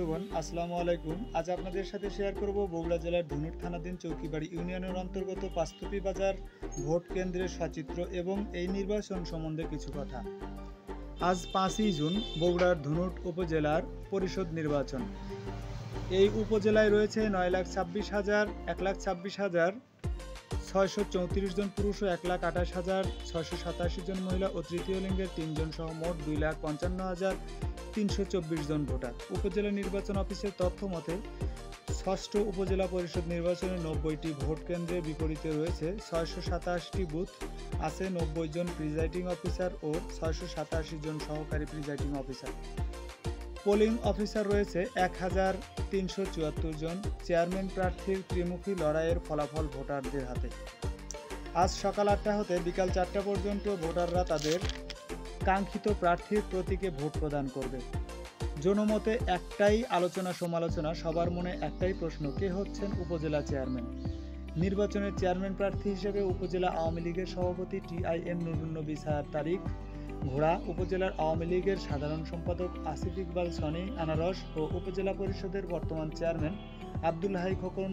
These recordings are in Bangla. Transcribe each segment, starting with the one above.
বন্ধুগণ, আসসালামু আলাইকুম। আজ আপনাদের সাথে শেয়ার করব বগুড়া জেলার ধুনট থানাধীন চৌকিবাড়ি ইউনিয়নের অন্তর্গত পাঁচতুপি বাজার ভোট কেন্দ্রের সচিত্র এবং এই নির্বাচন সম্বন্ধে কিছু কথা। আজ 5ই জুন বগুড়ার ধুনট উপজেলার পরিষদ নির্বাচন। এই উপজেলায় রয়েছে 9,26,634 জন পুরুষ ও 1,28,687 জন মহিলা ও তৃতীয় লিঙ্গের 3 জন সহ মোট 2,55,324 জন ভোটার। উপজেলা নির্বাচন অফিসের তথ্য মতে ষষ্ঠ উপজেলা পরিষদ নির্বাচনে 90টি ভোট কেন্দ্রের বিপরীতে রয়েছে 627টি বুথ, আছে 90 জন প্রিজাইডিং অফিসার ও 687 জন সহকারী প্রিজাইডিং অফিসার। পোলিং অফিসার রয়েছে 1,374 জন। চেয়ারম্যান প্রার্থীর ত্রিমুখী লড়াইয়ের ফলাফল ভোটারদের হাতে। আজ সকাল 8টা হতে বিকাল 4টা পর্যন্ত ভোটাররা তাদের কাঙ্ক্ষিত প্রার্থীর প্রতীকে ভোট প্রদান করবে। জনমতে একটাই আলোচনা সমালোচনা, সবার মনে একটাই প্রশ্ন, কে হচ্ছেন উপজেলা চেয়ারম্যান? নির্বাচনের চেয়ারম্যান প্রার্থী হিসেবে উপজেলা আওয়ামী লীগের সভাপতি টিআইএম নুরুন্নবী ছায়ার তারিক ঘোড়া, উপজেলার আওয়ামী লীগের সাধারণ সম্পাদক আসিফ ইকবাল সনি আনারস ও উপজেলা পরিষদের বর্তমান চেয়ারম্যান আব্দুল হাই খোকন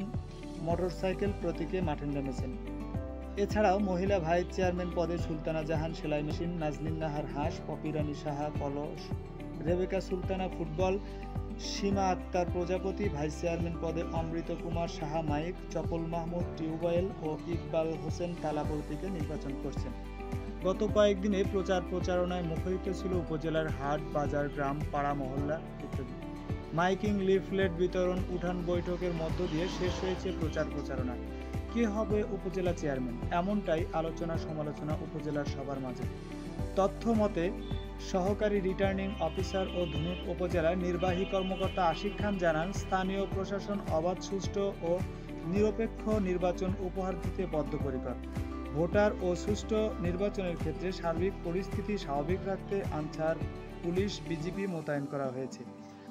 মোটরসাইকেল প্রতীকে মাঠে নেমেছেন। এছাড়াও মহিলা ভাইস চেয়ারম্যান পদে সুলতানা জাহান সেলাই মেশিন, নাজনীন নাহার হাঁস, পপি রানী সাহা কলস, রেবেকা সুলতানা ফুটবল, সীমা আক্তার প্রজাপতি, ভাইস চেয়ারম্যান পদে অমৃত কুমার সাহা মাইক, চপল মাহমুদ টিউবওয়েল ও ইকবাল হোসেন তালা প্রতীকে নির্বাচন করছেন। গত কয়েকদিনে প্রচারণায় মুখরিত ছিল উপজেলার হাট, বাজার, গ্রাম, পাড়া, মহল্লা ইত্যাদি। মাইকিং, লিফলেট বিতরণ, উঠান বৈঠকের মধ্য দিয়ে শেষ হয়েছে প্রচারণা। কে হবে উপজেলা চেয়ারম্যান, এমনটাই আলোচনা সমালোচনা উপজেলার সবার মাঝে। তথ্য মতে সহকারী রিটার্নিং অফিসার ও ধুনট উপজেলার নির্বাহী কর্মকর্তা আশিক খান জানান, স্থানীয় প্রশাসন অবাধ, সুষ্ঠু ও নিরপেক্ষ নির্বাচন উপহার দিতে বদ্ধপরিকর। ভোটার ও সুষ্ঠু নির্বাচনের ক্ষেত্রে সার্বিক পরিস্থিতি স্বাভাবিক রাখতে আনসার, পুলিশ, বিজিবি মোতায়েন করা হয়েছে।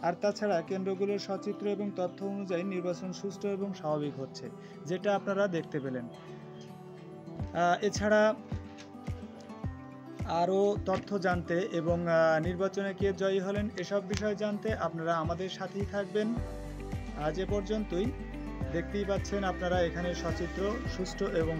আর তাছাড়া কেন্দ্রগুলোর সচিত্র এবং তথ্য অনুযায়ী নির্বাচন সুষ্ঠু এবং স্বাভাবিক হচ্ছে, যেটা আপনারা দেখতে পেলেন। এছাড়া আরও তথ্য জানতে এবং নির্বাচনে কে জয়ী হলেন এসব বিষয় জানতে আপনারা আমাদের সাথেই থাকবেন। আজ এ পর্যন্তই। দেখতেই পাচ্ছেন আপনারা এখানে সচিত্র, সুষ্ঠু এবং